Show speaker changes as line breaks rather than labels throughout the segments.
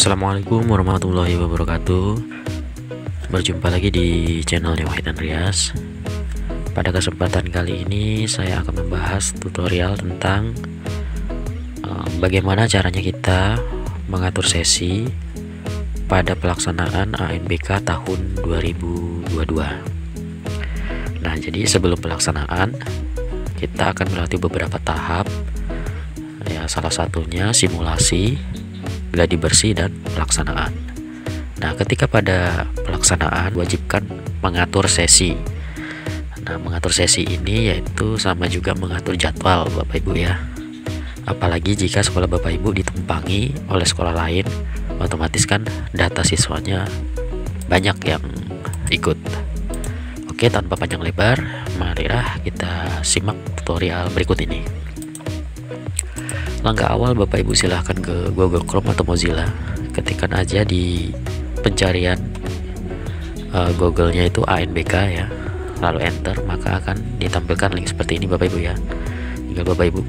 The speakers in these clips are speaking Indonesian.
Assalamualaikum warahmatullahi wabarakatuh. Berjumpa lagi di channelnya Wahid Andreas. Pada kesempatan kali ini saya akan membahas tutorial tentang bagaimana caranya kita mengatur sesi pada pelaksanaan ANBK tahun 2022. Nah, jadi sebelum pelaksanaan kita akan melalui beberapa tahap. Ya, salah satunya simulasi, gladi bersih, dan pelaksanaan. Nah, ketika pada pelaksanaan wajibkan mengatur sesi. Nah, mengatur sesi ini yaitu sama juga mengatur jadwal Bapak Ibu ya. Apalagi jika sekolah Bapak Ibu ditumpangi oleh sekolah lain, otomatis kan data siswanya banyak yang ikut. Oke, tanpa panjang lebar, marilah kita simak tutorial berikut ini. Langkah awal Bapak Ibu silahkan ke Google Chrome atau Mozilla, ketikkan aja di pencarian Google-nya itu ANBK ya, lalu enter, maka akan ditampilkan link seperti ini Bapak Ibu ya. Tinggal Bapak Ibu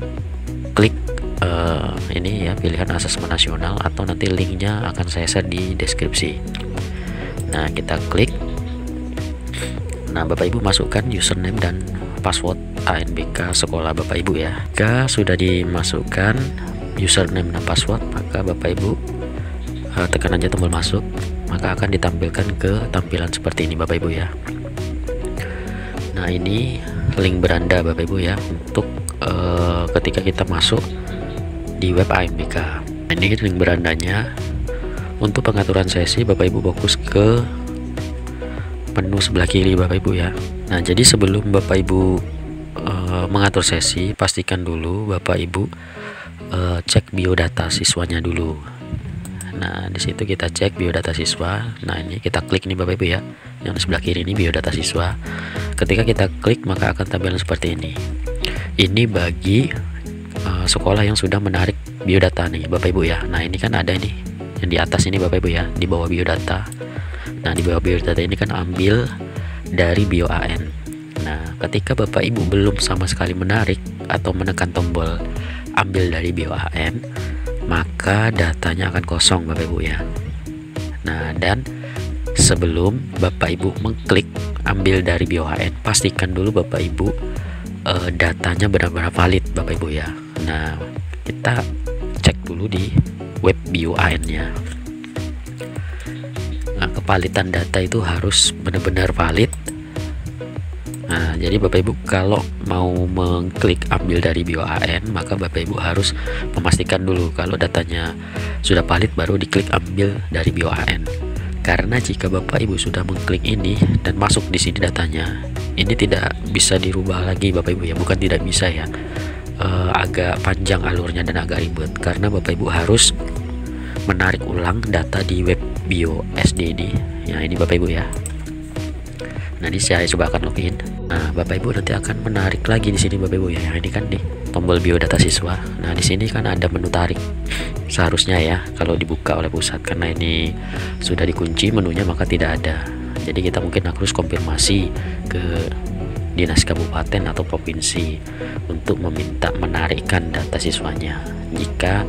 klik ini ya, pilihan asesmen nasional, atau nanti linknya akan saya share di deskripsi. Nah, kita klik. Nah, Bapak Ibu masukkan username dan password ANBK sekolah Bapak Ibu ya. Jika sudah dimasukkan username dan password, maka Bapak Ibu tekan aja tombol masuk, maka akan ditampilkan ke tampilan seperti ini Bapak Ibu ya. Nah, ini link beranda Bapak Ibu ya, untuk ketika kita masuk di web ANBK. Ini link berandanya. Untuk pengaturan sesi, Bapak Ibu fokus ke menu sebelah kiri Bapak Ibu ya. Nah, jadi sebelum Bapak Ibu mengatur sesi, pastikan dulu Bapak Ibu cek biodata siswanya dulu. Nah, di situ kita cek biodata siswa. Nah, ini kita klik nih Bapak Ibu ya, yang di sebelah kiri ini biodata siswa. Ketika kita klik, maka akan tampilan seperti ini. Ini bagi sekolah yang sudah menarik biodata nih Bapak Ibu ya. Nah, ini kan ada ini yang di atas ini Bapak Ibu ya, di bawah biodata. Nah, di bawah biodata ini kan ambil dari BioAN. Nah, ketika Bapak Ibu belum sama sekali menarik atau menekan tombol ambil dari BioAN, maka datanya akan kosong Bapak Ibu ya. Nah, dan sebelum Bapak Ibu mengklik ambil dari BioAN, pastikan dulu Bapak Ibu datanya benar-benar valid Bapak Ibu ya. Nah, kita cek dulu di web BioAN-nya. Nah, kevalidan data itu harus benar-benar valid. Nah, jadi Bapak Ibu kalau mau mengklik ambil dari BioAN, maka Bapak Ibu harus memastikan dulu kalau datanya sudah valid, baru diklik ambil dari BioAN. Karena jika Bapak Ibu sudah mengklik ini dan masuk di sini datanya, ini tidak bisa dirubah lagi Bapak Ibu ya, bukan tidak bisa ya. Agak panjang alurnya dan agak ribet, karena Bapak Ibu harus menarik ulang data di web BioSD ini. Ya, ini Bapak Ibu ya. Nah, ini saya coba akan login. Nah, Bapak Ibu nanti akan menarik lagi di sini Bapak Ibu ya. Yang ini kan nih tombol biodata siswa. Nah, di sini kan ada menu tarik. Seharusnya ya, kalau dibuka oleh pusat, karena ini sudah dikunci menunya, maka tidak ada. Jadi kita mungkin harus konfirmasi ke dinas kabupaten atau provinsi untuk meminta menarikkan data siswanya. Jika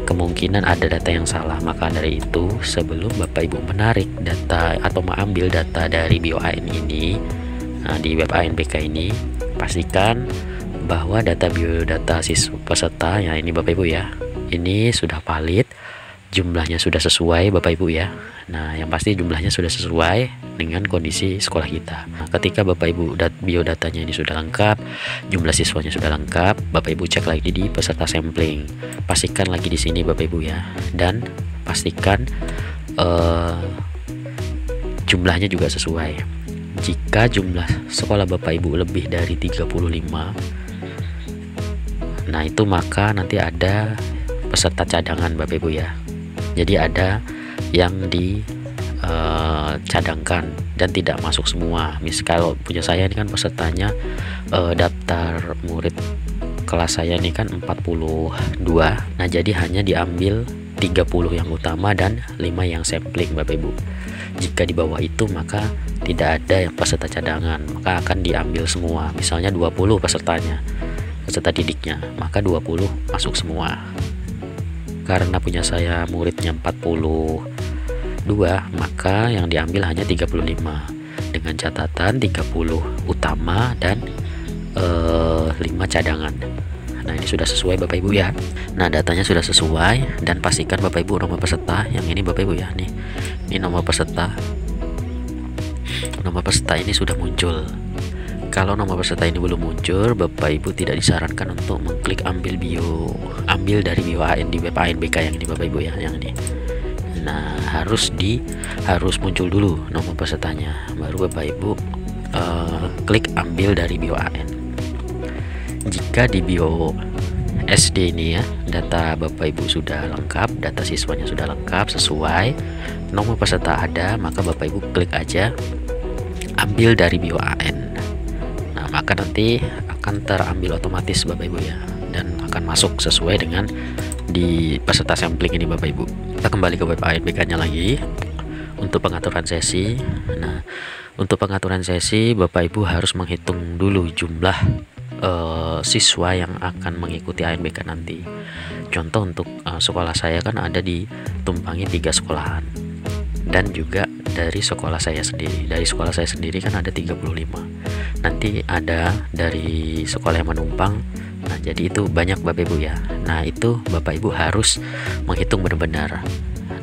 kemungkinan ada data yang salah, maka dari itu sebelum Bapak Ibu menarik data atau mengambil data dari BioAN ini, nah, di web ANBK ini, pastikan bahwa data biodata siswa peserta ya, ini Bapak Ibu ya, ini sudah valid, jumlahnya sudah sesuai Bapak Ibu ya. Nah, yang pasti jumlahnya sudah sesuai dengan kondisi sekolah kita. Nah, ketika Bapak Ibu biodatanya ini sudah lengkap, jumlah siswanya sudah lengkap, Bapak Ibu cek lagi di peserta sampling. Pastikan lagi di sini Bapak Ibu ya, dan pastikan jumlahnya juga sesuai. Jika jumlah sekolah Bapak Ibu lebih dari 35, nah itu maka nanti ada peserta cadangan Bapak Ibu ya. Jadi ada yang dicadangkan dan tidak masuk semua. Kalau punya saya ini kan pesertanya daftar murid kelas saya ini kan 42. Nah, jadi hanya diambil 30 yang utama dan 5 yang sampling Bapak Ibu. Jika di bawah itu maka tidak ada yang peserta cadangan, maka akan diambil semua. Misalnya 20 pesertanya, peserta didiknya, maka 20 masuk semua. karena punya saya muridnya 42, maka yang diambil hanya 35 dengan catatan 30 utama dan 5 cadangan. Nah, ini sudah sesuai Bapak Ibu ya. Nah, datanya sudah sesuai, dan pastikan Bapak Ibu nomor peserta yang ini Bapak Ibu ya. Nih, ini nomor peserta. Nomor peserta ini sudah muncul. Kalau nomor peserta ini belum muncul, Bapak Ibu tidak disarankan untuk mengklik ambil dari bio AN di web ANBK yang ini Bapak Ibu ya, yang ini. Nah, harus muncul dulu nomor pesertanya, baru Bapak Ibu klik ambil dari bio AN. Jika di bio SD ini ya, data Bapak Ibu sudah lengkap, data siswanya sudah lengkap sesuai, nomor peserta ada, maka Bapak Ibu klik aja ambil dari bio AN. Nah, maka nanti akan terambil otomatis Bapak Ibu ya, dan akan masuk sesuai dengan di peserta sampling ini Bapak Ibu. Kita kembali ke web ANBK nya lagi untuk pengaturan sesi. Nah, untuk pengaturan sesi Bapak Ibu harus menghitung dulu jumlah siswa yang akan mengikuti ANBK nanti. Contoh untuk sekolah saya kan ada ditumpangi 3 sekolahan, dan juga dari sekolah saya sendiri. Dari sekolah saya sendiri kan ada 35. Nanti ada dari sekolah yang menumpang. Nah, jadi itu banyak Bapak Ibu ya. Nah, itu Bapak Ibu harus menghitung benar-benar.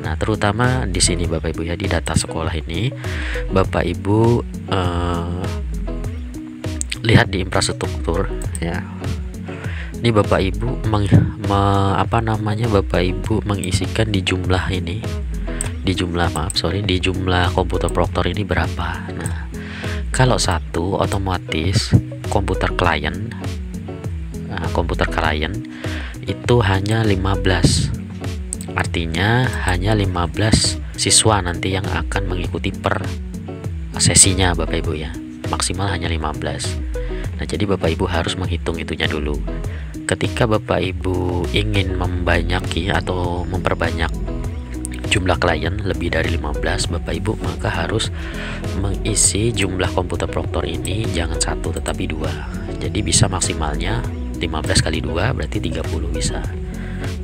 Nah, terutama di sini Bapak Ibu ya, di data sekolah ini Bapak Ibu lihat di infrastruktur ya. Ini Bapak Ibu Bapak Ibu mengisikan di jumlah ini, di jumlah komputer proktor ini berapa. Nah, kalau satu otomatis komputer klien itu hanya 15. Artinya hanya 15 siswa nanti yang akan mengikuti per sesinya Bapak Ibu ya. Maksimal hanya 15. Nah, jadi Bapak Ibu harus menghitung itunya dulu. Ketika Bapak Ibu ingin membanyak atau memperbanyak jumlah klien lebih dari 15 Bapak Ibu, maka harus mengisi jumlah komputer proktor ini jangan 1 tetapi 2. Jadi bisa maksimalnya 15 kali 2 berarti 30 bisa.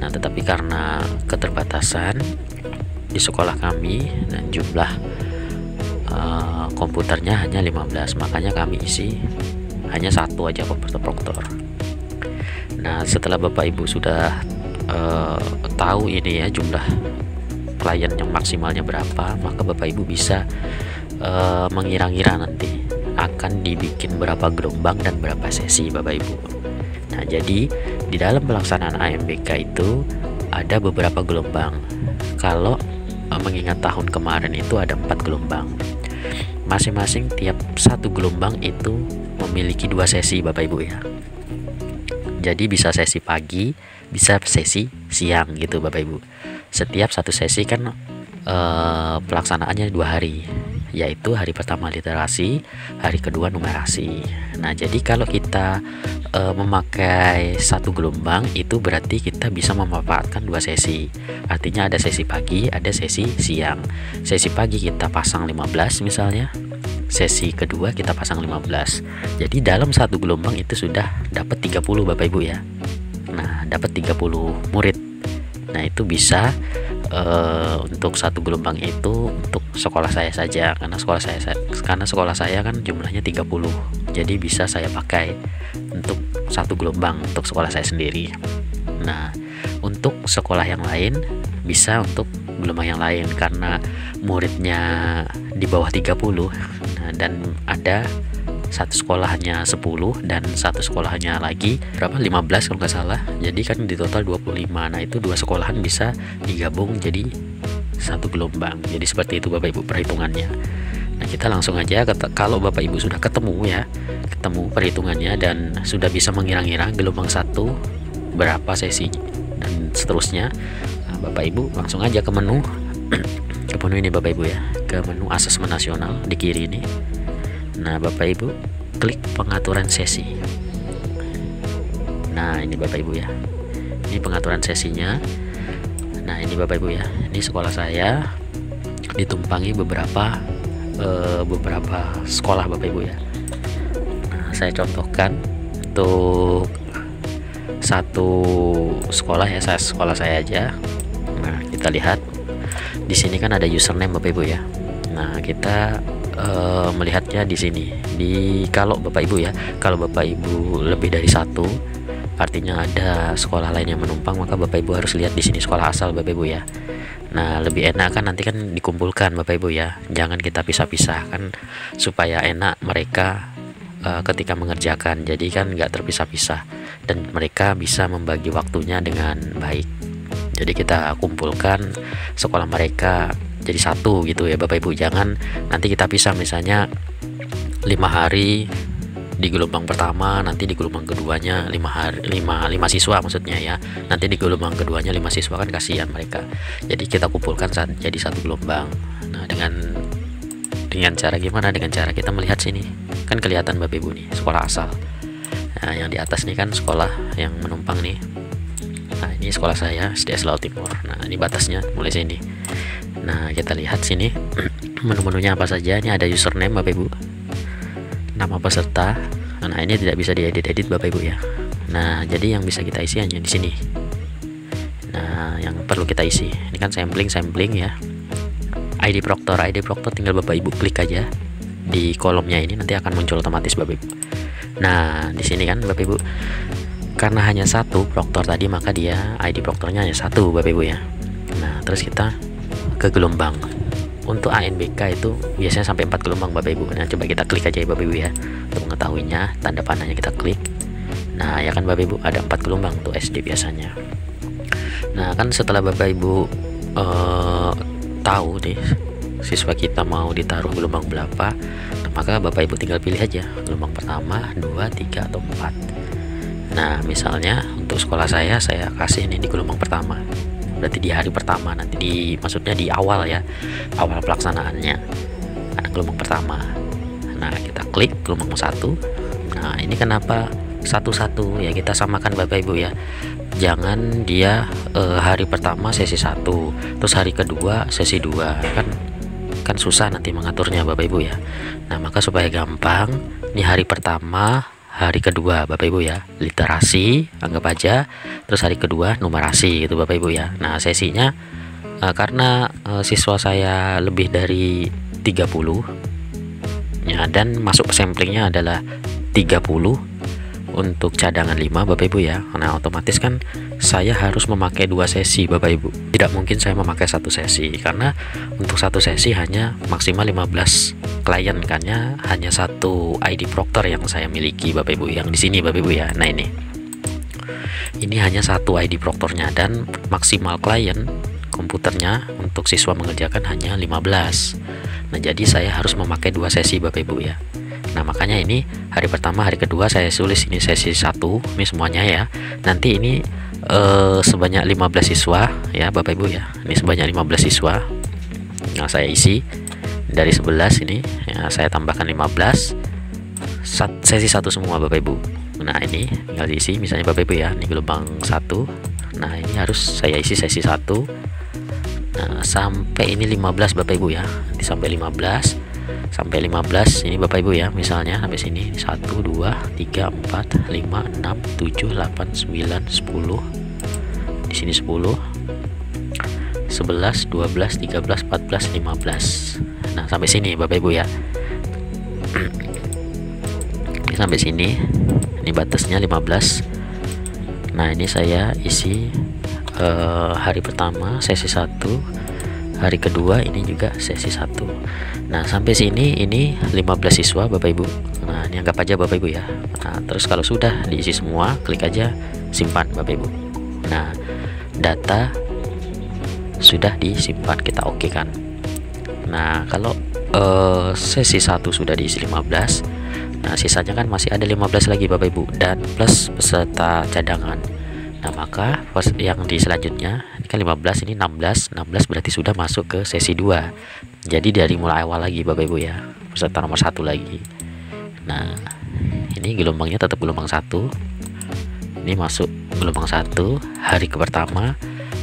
Nah, tetapi karena keterbatasan di sekolah kami dan jumlah komputernya hanya 15, makanya kami isi hanya 1 aja komputer proktor. Nah, setelah Bapak Ibu sudah tahu ini ya jumlah klien yang maksimalnya berapa, maka Bapak Ibu bisa mengira-ngira nanti akan dibikin berapa gelombang dan berapa sesi Bapak Ibu. Nah, jadi di dalam pelaksanaan ANBK itu ada beberapa gelombang. Kalau mengingat tahun kemarin itu ada 4 gelombang. Masing-masing tiap satu gelombang itu memiliki 2 sesi Bapak Ibu ya. Jadi bisa sesi pagi, bisa sesi siang gitu Bapak Ibu. Setiap satu sesi kan pelaksanaannya 2 hari, yaitu hari pertama literasi, hari kedua numerasi. Nah, jadi kalau kita memakai 1 gelombang itu berarti kita bisa memanfaatkan 2 sesi. Artinya ada sesi pagi, ada sesi siang. Sesi pagi kita pasang 15 misalnya, sesi kedua kita pasang 15. Jadi dalam 1 gelombang itu sudah dapat 30 Bapak Ibu ya. Nah, dapat 30 murid. Nah, itu bisa untuk 1 gelombang itu untuk sekolah saya saja, karena sekolah saya kan jumlahnya 30. Jadi bisa saya pakai untuk 1 gelombang untuk sekolah saya sendiri. Nah, untuk sekolah yang lain bisa untuk gelombang yang lain karena muridnya di bawah 30. Nah, dan ada 1 sekolahnya 10 dan 1 sekolahnya lagi berapa 15 kalau nggak salah, jadi kan di total 25. Nah, itu 2 sekolahan bisa digabung jadi 1 gelombang. Jadi seperti itu Bapak Ibu perhitungannya. Nah, kita langsung aja kalau Bapak Ibu sudah ketemu perhitungannya dan sudah bisa mengira-ngira gelombang 1 berapa sesi dan seterusnya, nah, Bapak Ibu langsung aja ke menu ke menu ini Bapak Ibu ya, ke menu asesmen nasional di kiri ini. Nah, Bapak Ibu klik pengaturan sesi. Nah, ini Bapak Ibu ya, ini pengaturan sesinya. Nah, ini Bapak Ibu ya, ini sekolah saya ditumpangi beberapa sekolah Bapak Ibu ya. Nah, saya contohkan untuk satu sekolah ya, sekolah saya aja. Nah, kita lihat di sini kan ada username Bapak Ibu ya. Nah, kita melihatnya di sini. Kalau Bapak Ibu ya, kalau Bapak Ibu lebih dari satu, artinya ada sekolah lain yang menumpang, maka Bapak Ibu harus lihat di sini sekolah asal Bapak Ibu ya. Nah, lebih enak kan nanti kan dikumpulkan Bapak Ibu ya. Jangan kita pisah-pisah kan, supaya enak mereka ketika mengerjakan. Jadi kan nggak terpisah-pisah dan mereka bisa membagi waktunya dengan baik. Jadi kita kumpulkan sekolah mereka jadi satu gitu ya Bapak Ibu. Jangan nanti kita pisah, misalnya 5 hari di gelombang pertama, nanti di gelombang keduanya 5 siswa maksudnya ya, nanti di gelombang keduanya 5 siswa, kan kasihan mereka. Jadi kita kumpulkan jadi satu gelombang. Nah, dengan cara gimana? Dengan cara kita melihat sini, kan kelihatan Bapak Ibu nih sekolah asal. Nah, yang di atas nih kan sekolah yang menumpang nih. Nah, ini sekolah saya SDS Laut Timur. Nah, ini batasnya mulai sini. Nah, kita lihat sini menu-menunya apa saja. Ini ada username Bapak Ibu, nama peserta. Nah, ini tidak bisa diedit-edit Bapak Ibu ya. Nah, jadi yang bisa kita isi hanya di sini. Nah, yang perlu kita isi ini kan sampling ya. ID Proctor tinggal Bapak Ibu klik aja di kolomnya ini, nanti akan muncul otomatis Bapak Ibu. Nah, di sini kan Bapak Ibu, karena hanya satu Proctor tadi, maka dia ID Proctornya hanya satu Bapak Ibu ya. Nah, terus kita ke gelombang. Untuk ANBK itu biasanya sampai 4 gelombang Bapak Ibu. Nah, coba kita klik aja ya Bapak Ibu ya, untuk mengetahuinya. Tanda panahnya kita klik. Nah, ya kan Bapak Ibu, ada 4 gelombang untuk SD biasanya. Nah, kan setelah Bapak Ibu tahu nih siswa kita mau ditaruh gelombang berapa, nah, maka Bapak Ibu tinggal pilih aja gelombang pertama, 2, 3 atau 4. Nah, misalnya untuk sekolah saya kasih ini di gelombang pertama. Berarti di hari pertama, nanti maksudnya di awal ya, awal pelaksanaannya ada gelombang pertama. Nah, kita klik gelombang 1. Nah, ini kenapa satu-satu ya, kita samakan Bapak Ibu ya. Jangan dia hari pertama sesi 1, terus hari kedua sesi 2, kan susah nanti mengaturnya Bapak Ibu ya. Nah, maka supaya gampang, ini hari pertama, hari kedua Bapak Ibu ya, literasi anggap aja, terus hari kedua numerasi gitu Bapak Ibu ya. Nah, sesinya karena siswa saya lebih dari 30 ya, dan masuk samplingnya adalah 30 untuk cadangan 5 Bapak Ibu ya. Nah, otomatis kan saya harus memakai 2 sesi Bapak Ibu. Tidak mungkin saya memakai 1 sesi, karena untuk 1 sesi hanya maksimal 15 klien, karena hanya 1 ID Proctor yang saya miliki Bapak Ibu, yang di sini Bapak Ibu ya. Nah, ini hanya 1 ID Proctornya, dan maksimal klien komputernya untuk siswa mengerjakan hanya 15. Nah, jadi saya harus memakai 2 sesi Bapak Ibu ya. Nah, makanya ini hari pertama, hari kedua saya tulis ini sesi 1, ini semuanya ya. Nanti ini sebanyak 15 siswa ya Bapak Ibu ya. Ini sebanyak 15 siswa. Nah, saya isi dari 11 ini ya, saya tambahkan 15. Sesi 1 semua Bapak Ibu. Nah, ini tinggal diisi misalnya Bapak Ibu ya. Ini gelombang 1. Nah, ini harus saya isi sesi 1. Nah, sampai ini 15 Bapak Ibu ya. Nanti sampai 15. Sampai 15 ini Bapak Ibu ya, misalnya sampai sini 1 2 3 4 5 6 7 8 9 10. Di sini 10, 11 12 13 14 15. Nah, sampai sini Bapak Ibu ya. Ini sampai sini. Ini batasnya 15. Nah, ini saya isi hari pertama sesi 1, hari kedua ini juga sesi 1. Nah, sampai sini ini 15 siswa Bapak Ibu. Nah, ini anggap aja Bapak Ibu ya. Nah, terus kalau sudah diisi semua, klik aja simpan Bapak Ibu. Nah, data sudah disimpan, kita oke kan. Nah, kalau sesi 1 sudah diisi 15, nah sisanya kan masih ada 15 lagi Bapak Ibu, dan plus peserta cadangan. Nah, maka yang di selanjutnya ini kan 15, ini 16 berarti sudah masuk ke sesi 2. Jadi dari mulai awal lagi Bapak Ibu ya, peserta nomor 1 lagi. Nah, ini gelombangnya tetap gelombang 1. Ini masuk gelombang 1 hari ke pertama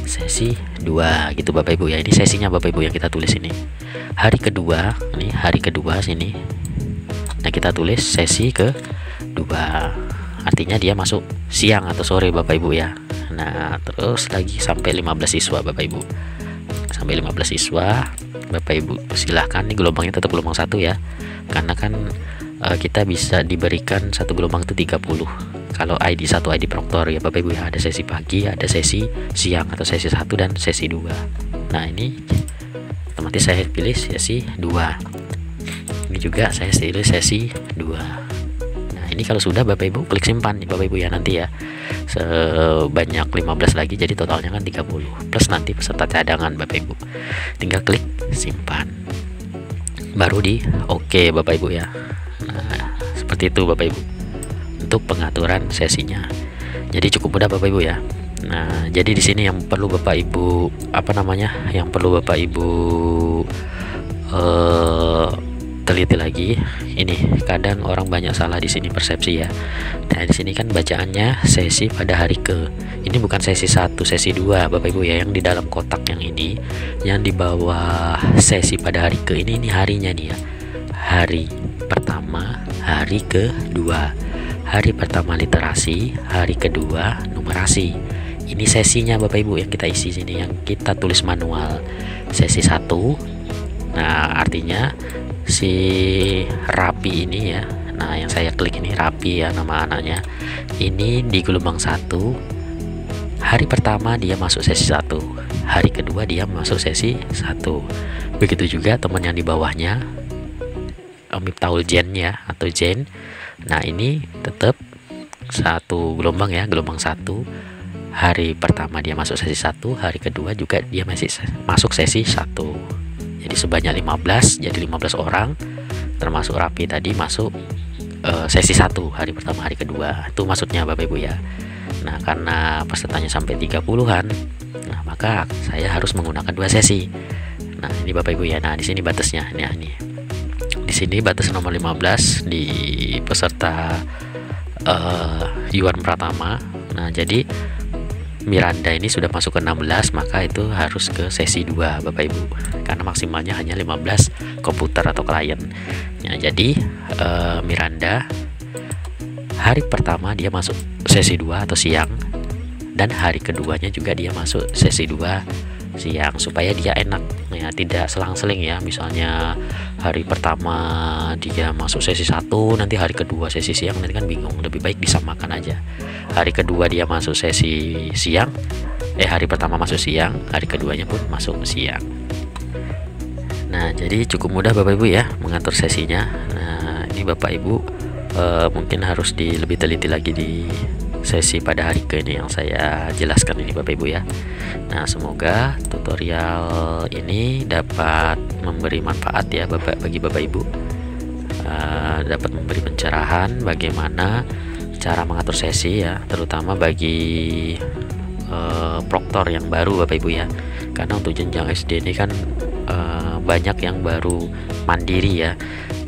sesi 2 gitu Bapak Ibu ya. Ini sesinya Bapak Ibu yang kita tulis ini. Hari kedua, ini hari kedua sini. Nah, kita tulis sesi ke 2. artinya dia masuk siang atau sore Bapak Ibu ya. Nah terus lagi sampai 15 siswa Bapak Ibu, sampai 15 siswa Bapak Ibu silahkan. Ini gelombangnya tetap gelombang 1 ya, karena kan kita bisa diberikan satu gelombang itu 30 kalau ID 1 ID proktor ya Bapak Ibu ya. Ada sesi pagi, ada sesi siang atau sesi 1 dan sesi 2. Nah ini otomatis saya pilih sesi 2, ini juga saya pilih sesi 2. Nah ini kalau sudah Bapak Ibu klik simpan nih Bapak Ibu ya, nanti ya sebanyak 15 lagi, jadi totalnya kan 30 plus nanti peserta cadangan Bapak Ibu. Tinggal klik simpan, baru di oke Bapak Ibu ya. Nah seperti itu Bapak Ibu untuk pengaturan sesinya. Jadi cukup mudah Bapak Ibu ya. Nah jadi di sini yang perlu Bapak Ibu yang perlu Bapak Ibu teliti lagi, ini kadang orang banyak salah di sini persepsi ya. Nah di sini kan bacaannya sesi pada hari ke, ini bukan sesi 1 sesi 2 Bapak Ibu ya. Yang di dalam kotak yang ini, yang di bawah sesi pada hari ke ini harinya nih ya, hari pertama, hari kedua, hari pertama literasi, hari kedua numerasi. Ini sesinya Bapak Ibu yang kita isi sini, yang kita tulis manual. Sesi 1, nah artinya si Rapi ini ya, nah yang saya klik ini Rapi ya nama anaknya, ini di gelombang 1. Hari pertama dia masuk sesi 1, hari kedua dia masuk sesi 1. Begitu juga teman yang di bawahnya Miftahul Jen ya, atau Jen. Nah ini tetap satu gelombang ya, gelombang 1. Hari pertama dia masuk sesi 1, hari kedua juga dia masih masuk sesi 1. Jadi sebanyak 15, jadi 15 orang termasuk Rapi tadi masuk sesi 1 hari pertama hari kedua. Itu maksudnya Bapak Ibu ya. Nah karena pesertanya sampai 30-an, nah maka saya harus menggunakan 2 sesi. Nah ini Bapak Ibu ya. Nah di sini batasnya. Nah ini di sini batas nomor 15 di peserta Yuan Pratama. Nah jadi Miranda ini sudah masuk ke 16, maka itu harus ke sesi 2 Bapak Ibu, karena maksimalnya hanya 15 komputer atau klien. Nah jadi Miranda hari pertama dia masuk sesi 2 atau siang, dan hari keduanya juga dia masuk sesi 2 siang, supaya dia enak ya, tidak selang-seling ya. Misalnya hari pertama dia masuk sesi 1, nanti hari kedua sesi siang, nanti kan bingung. Lebih baik disamakan aja. Hari kedua dia masuk sesi siang, hari pertama masuk siang, hari keduanya pun masuk siang. Nah jadi cukup mudah Bapak Ibu ya mengatur sesinya. Nah ini Bapak Ibu mungkin harus lebih teliti lagi di sesi pada hari ke ini yang saya jelaskan ini Bapak Ibu ya. Nah semoga tutorial ini dapat memberi manfaat ya bagi Bapak Ibu, dapat memberi pencerahan bagaimana cara mengatur sesi ya, terutama bagi proktor yang baru Bapak Ibu ya. Karena untuk jenjang SD ini kan banyak yang baru mandiri ya,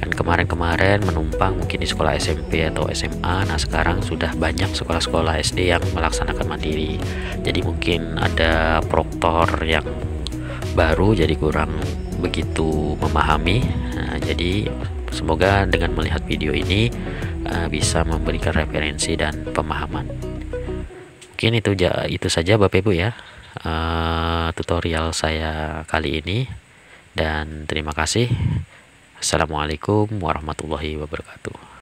kan kemarin-kemarin menumpang mungkin di sekolah SMP atau SMA. Nah sekarang sudah banyak sekolah-sekolah SD yang melaksanakan mandiri. Jadi mungkin ada proktor yang baru jadi kurang begitu memahami. Nah, jadi semoga dengan melihat video ini bisa memberikan referensi dan pemahaman. Mungkin itu saja Bapak Ibu ya tutorial saya kali ini, dan terima kasih. Assalamualaikum warahmatullahi wabarakatuh.